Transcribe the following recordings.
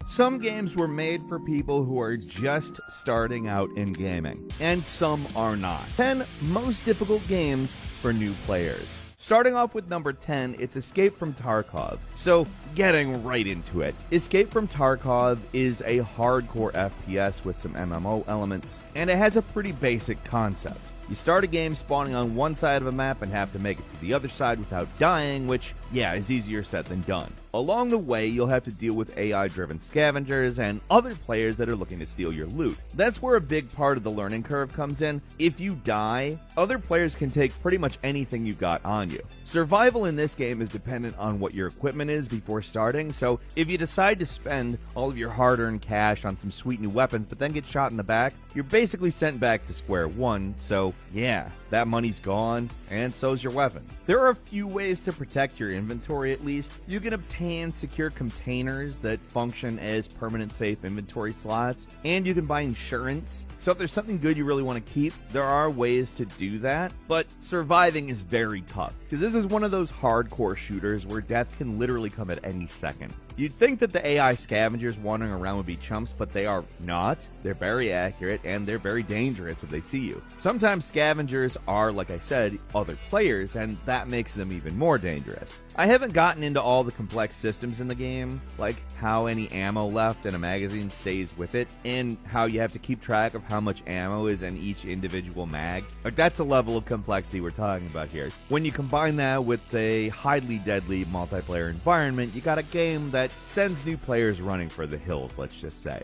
Some games were made for people who are just starting out in gaming, and some are not. 10 most difficult games for new players. Starting off with number 10, it's Escape from Tarkov. So, getting right into it. Escape from Tarkov is a hardcore FPS with some MMO elements, and it has a pretty basic concept. You start a game spawning on one side of a map and have to make it to the other side without dying, which, yeah, is easier said than done. Along the way, you'll have to deal with AI-driven scavengers and other players that are looking to steal your loot. That's where a big part of the learning curve comes in. If you die, other players can take pretty much anything you got on you. Survival in this game is dependent on what your equipment is before starting, so if you decide to spend all of your hard-earned cash on some sweet new weapons but then get shot in the back, you're basically sent back to square one, so yeah, that money's gone, and so's your weapons. There are a few ways to protect your inventory at least. You can obtain secure containers that function as permanent safe inventory slots, and you can buy insurance. So if there's something good you really want to keep, there are ways to do that, but surviving is very tough, because this is one of those hardcore shooters where death can literally come at any second. You'd think that the AI scavengers wandering around would be chumps, but they are not. They're very accurate, and they're very dangerous if they see you. Sometimes scavengers are, like I said, other players, and that makes them even more dangerous. I haven't gotten into all the complex systems in the game, like how any ammo left in a magazine stays with it, and how you have to keep track of how much ammo is in each individual mag. Like, that's a level of complexity we're talking about here. When you combine that with a highly deadly multiplayer environment, you got a game that sends new players running for the hills, let's just say.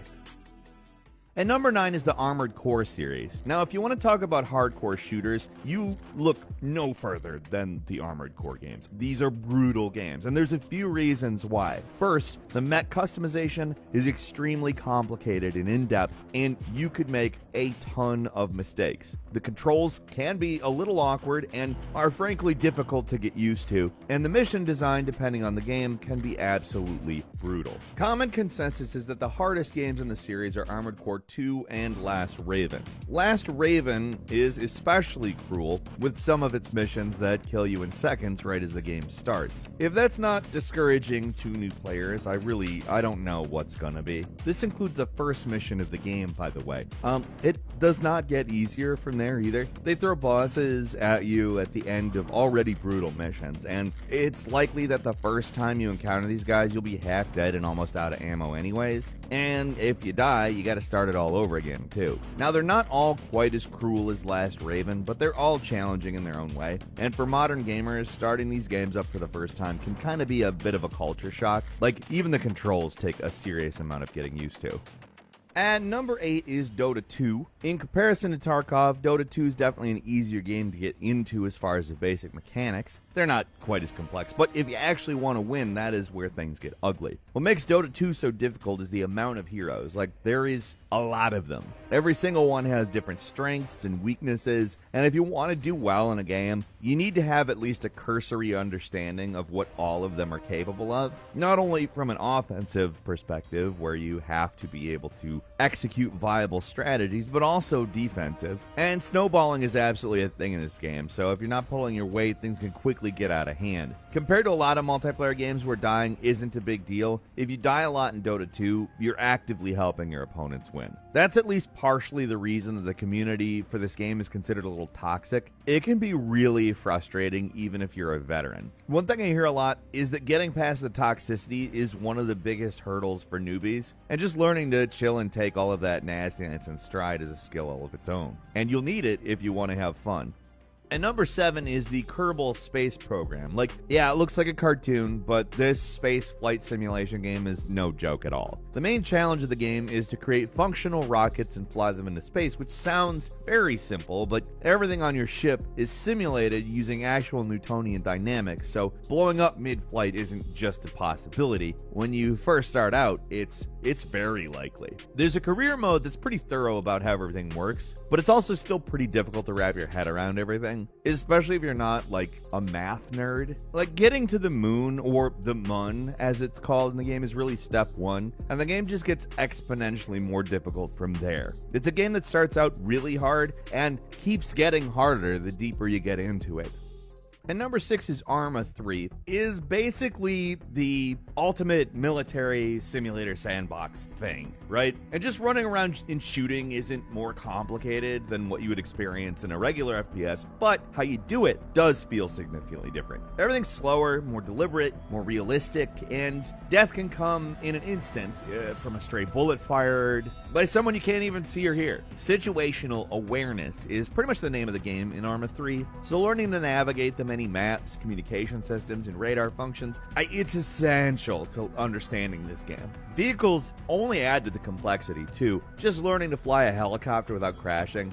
And number 9 is the Armored Core series. Now, if you want to talk about hardcore shooters, you look no further than the Armored Core games. These are brutal games, and there's a few reasons why. First, the mech customization is extremely complicated and in-depth, and you could make a ton of mistakes. The controls can be a little awkward and are frankly difficult to get used to, and the mission design, depending on the game, can be absolutely brutal. Common consensus is that the hardest games in the series are Armored Core 2 and Last Raven. Last Raven is especially cruel, with some of its missions that kill you in seconds right as the game starts. If that's not discouraging to new players, I don't know what's gonna be. This includes the first mission of the game, by the way. It does not get easier from there either. They throw bosses at you at the end of already brutal missions, and it's likely that the first time you encounter these guys, you'll be half dead and almost out of ammo anyways. And if you die, you gotta start it all over again too. Now, they're not all quite as cruel as Last Raven, but they're all challenging in their own way. And for modern gamers, starting these games up for the first time can kind of be a bit of a culture shock. Like, even the controls take a serious amount of getting used to. And number 8 is Dota 2. In comparison to Tarkov, Dota 2 is definitely an easier game to get into as far as the basic mechanics. They're not quite as complex, but if you actually want to win, that is where things get ugly. What makes Dota 2 so difficult is the amount of heroes. Like, there is a lot of them. Every single one has different strengths and weaknesses, and if you want to do well in a game, you need to have at least a cursory understanding of what all of them are capable of. Not only from an offensive perspective, where you have to be able to execute viable strategies, but also defensive. And snowballing is absolutely a thing in this game, so if you're not pulling your weight, things can quickly get out of hand. Compared to a lot of multiplayer games where dying isn't a big deal, if you die a lot in Dota 2, you're actively helping your opponents win. That's at least partially the reason that the community for this game is considered a little toxic. It can be really frustrating even if you're a veteran. One thing I hear a lot is that getting past the toxicity is one of the biggest hurdles for newbies, and just learning to chill and take all of that nastiness in stride is a skill all of its own. And you'll need it if you want to have fun. And number 7 is the Kerbal Space Program. Like, yeah, it looks like a cartoon, but this space flight simulation game is no joke at all. The main challenge of the game is to create functional rockets and fly them into space, which sounds very simple, but everything on your ship is simulated using actual Newtonian dynamics, so blowing up mid-flight isn't just a possibility. When you first start out, it's very likely. There's a career mode that's pretty thorough about how everything works, but it's also still pretty difficult to wrap your head around everything, especially if you're not like a math nerd. Like, getting to the moon, or the mun as it's called in the game, is really step 1, and the game just gets exponentially more difficult from there. It's a game that starts out really hard and keeps getting harder the deeper you get into it. And number 6 is Arma 3, is basically the ultimate military simulator sandbox thing, right? And just running around and shooting isn't more complicated than what you would experience in a regular FPS, but how you do it does feel significantly different. Everything's slower, more deliberate, more realistic, and death can come in an instant from a stray bullet fired by someone you can't even see or hear. Situational awareness is pretty much the name of the game in Arma 3, so learning to navigate the many maps, communication systems, and radar functions, it's essential to understanding this game. Vehicles only add to the complexity too. Just learning to fly a helicopter without crashing,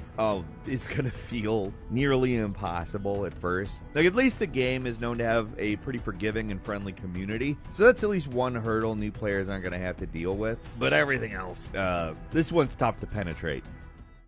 it's gonna feel nearly impossible at first. Like, at least the game is known to have a pretty forgiving and friendly community, so that's at least one hurdle new players aren't gonna have to deal with. But everything else, this one's tough to penetrate.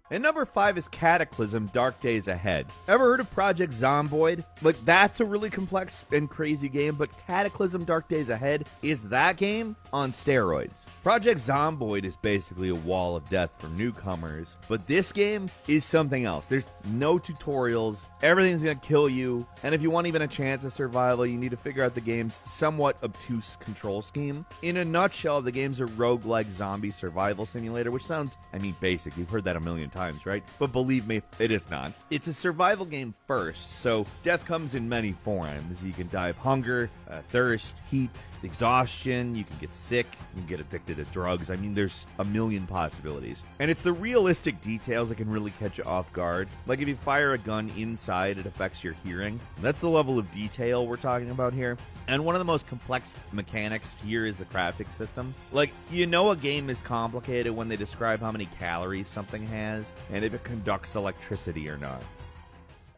And number 5 is Cataclysm: Dark Days Ahead. Ever heard of Project Zomboid? Like, that's a really complex and crazy game, but Cataclysm: Dark Days Ahead is that game on steroids. Project Zomboid is basically a wall of death for newcomers, but this game is something else. There's no tutorials, everything's gonna kill you, and if you want even a chance of survival, you need to figure out the game's somewhat obtuse control scheme. In a nutshell, the game's a roguelike zombie survival simulator, which sounds, basic. You've heard that a million times, right? But believe me, it is not. It's a survival game first, so death comes in many forms. You can die of hunger, thirst, heat, exhaustion, you can get sick, you can get addicted to drugs. There's a million possibilities. And it's the realistic details that can really catch you off guard. Like, if you fire a gun inside, it affects your hearing. That's the level of detail we're talking about here. And one of the most complex mechanics here is the crafting system. Like, a game is complicated when they describe how many calories something has, and if it conducts electricity or not.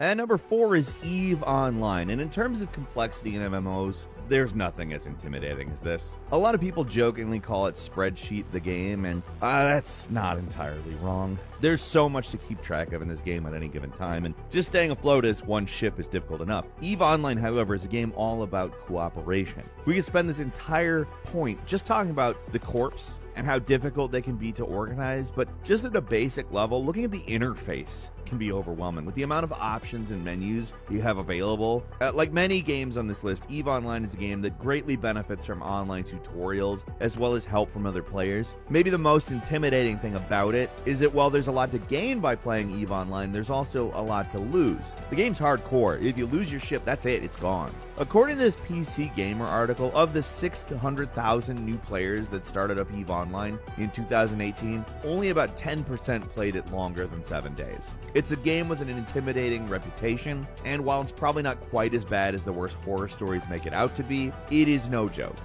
And number 4 is EVE Online, and in terms of complexity in MMOs, there's nothing as intimidating as this. A lot of people jokingly call it Spreadsheet the game, and that's not entirely wrong. There's so much to keep track of in this game at any given time, and just staying afloat as one ship is difficult enough. EVE Online, however, is a game all about cooperation. We could spend this entire point just talking about the corps and how difficult they can be to organize, but just at a basic level, looking at the interface can be overwhelming with the amount of options and menus you have available. Like many games on this list, EVE Online is a game that greatly benefits from online tutorials as well as help from other players. Maybe the most intimidating thing about it is that while there's a lot to gain by playing EVE Online, there's also a lot to lose. The game's hardcore. If you lose your ship, that's it, it's gone. According to this PC Gamer article, of the 600,000 new players that started up EVE Online in 2018, only about 10% played it longer than 7 days. It's a game with an intimidating reputation, and while it's probably not quite as bad as the worst horror stories make it out to be, it is no joke.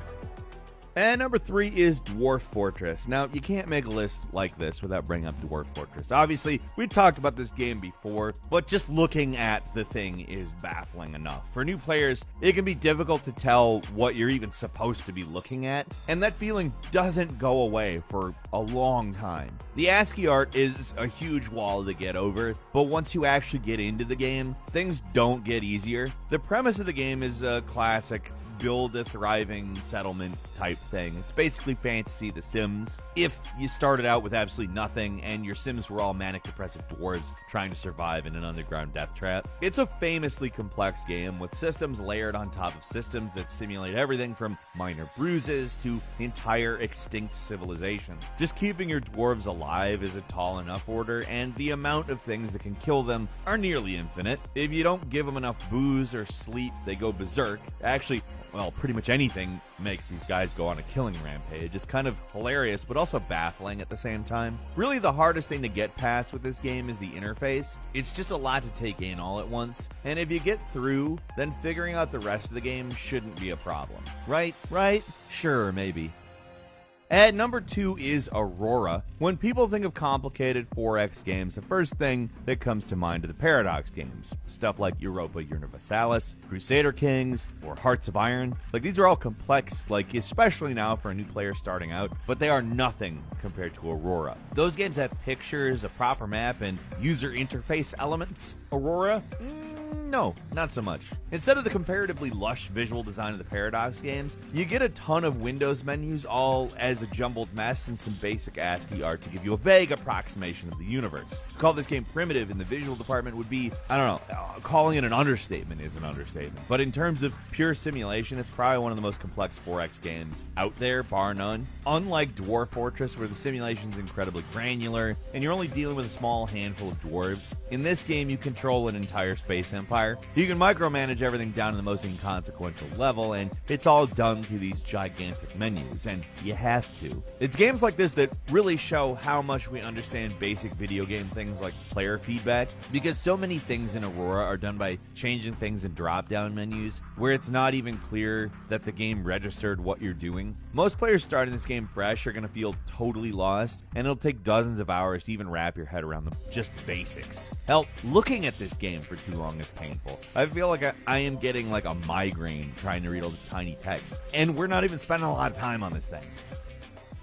And number 3 is Dwarf Fortress. Now, you can't make a list like this without bringing up Dwarf Fortress. Obviously, we talked about this game before, but just looking at the thing is baffling enough. For new players, it can be difficult to tell what you're even supposed to be looking at, and that feeling doesn't go away for a long time. The ASCII art is a huge wall to get over, but once you actually get into the game, things don't get easier. The premise of the game is a classic build a thriving settlement type thing. It's basically fantasy, The Sims. If you started out with absolutely nothing and your Sims were all manic depressive dwarves trying to survive in an underground death trap. It's a famously complex game with systems layered on top of systems that simulate everything from minor bruises to entire extinct civilization. Just keeping your dwarves alive is a tall enough order, and the amount of things that can kill them are nearly infinite. If you don't give them enough booze or sleep, they go berserk. Actually, well, pretty much anything makes these guys go on a killing rampage. It's kind of hilarious, but also baffling at the same time. Really, the hardest thing to get past with this game is the interface. It's just a lot to take in all at once, and if you get through, then figuring out the rest of the game shouldn't be a problem. Right? Sure, maybe. At number 2 is Aurora. When people think of complicated 4X games, the first thing that comes to mind are the Paradox games. Stuff like Europa Universalis, Crusader Kings, or Hearts of Iron. These are all complex, especially now for a new player starting out, but they are nothing compared to Aurora. Those games have pictures, a proper map, and user interface elements. Aurora? No, not so much. Instead of the comparatively lush visual design of the Paradox games, you get a ton of Windows menus all as a jumbled mess and some basic ASCII art to give you a vague approximation of the universe. To call this game primitive in the visual department would be, I don't know, calling it an understatement is an understatement. But in terms of pure simulation, it's probably one of the most complex 4X games out there, bar none. Unlike Dwarf Fortress, where the simulation's incredibly granular, and you're only dealing with a small handful of dwarves, in this game you control an entire space empire. You can micromanage everything down to the most inconsequential level, and it's all done through these gigantic menus, and you have to. It's games like this that really show how much we understand basic video game things like player feedback, because so many things in Aurora are done by changing things in drop-down menus, where it's not even clear that the game registered what you're doing. Most players starting this game fresh are going to feel totally lost, and it'll take dozens of hours to even wrap your head around the just basics. Hell, looking at this game for too long is painful. I feel like I am getting like a migraine trying to read all this tiny text, and we're not even spending a lot of time on this thing.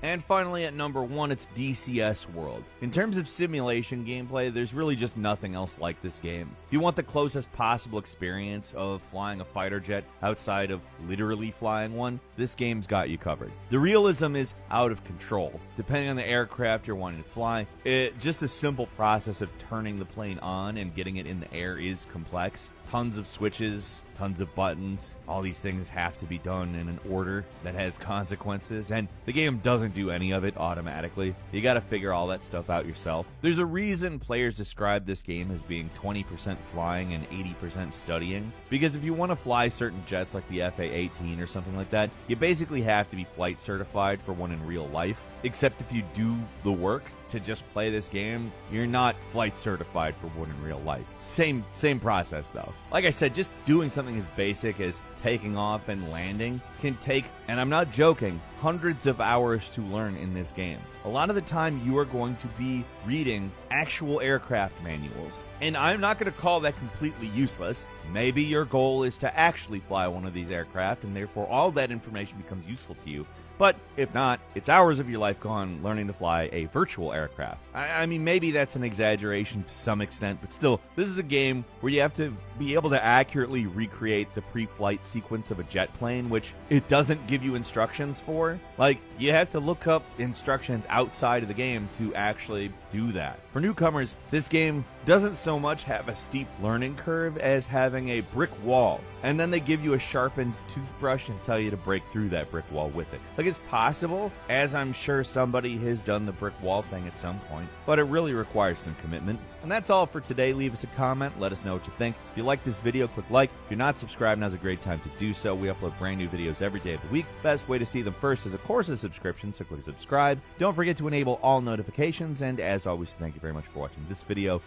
And finally, at number 1, it's DCS World. In terms of simulation gameplay, there's really just nothing else like this game. If you want the closest possible experience of flying a fighter jet outside of literally flying one, this game's got you covered. The realism is out of control. Depending on the aircraft you're wanting to fly, just the simple process of turning the plane on and getting it in the air is complex. Tons of switches, tons of buttons. All these things have to be done in an order that has consequences, and the game doesn't do any of it automatically. You gotta figure all that stuff out yourself. There's a reason players describe this game as being 20% flying and 80% studying, because if you want to fly certain jets like the FA-18 or something like that, you basically have to be flight certified for one in real life. Except if you do the work to just play this game, you're not flight certified for one in real life. Same process though. Like I said, just doing something as basic as taking off and landing can take, and I'm not joking, hundreds of hours to learn in this game. A lot of the time you are going to be reading actual aircraft manuals, and I'm not going to call that completely useless. Maybe your goal is to actually fly one of these aircraft, and therefore all that information becomes useful to you. But if not, it's hours of your life gone learning to fly a virtual aircraft. I mean, maybe that's an exaggeration to some extent, but still, this is a game where you have to be able to accurately recreate the pre-flight sequence of a jet plane, which it doesn't give you instructions for. Like, you have to look up instructions outside of the game to actually do that. For newcomers, this game doesn't so much have a steep learning curve as having a brick wall, and then they give you a sharpened toothbrush and tell you to break through that brick wall with it. Like, it's possible, as I'm sure somebody has done the brick wall thing at some point, but it really requires some commitment. And that's all for today. Leave us a comment, let us know what you think. If you like this video, click like. If you're not subscribed, now's a great time to do so. We upload brand new videos every day of the week. Best way to see them first is, of course, a subscription, so click subscribe. Don't forget to enable all notifications, and as always, thank you very much for watching this video.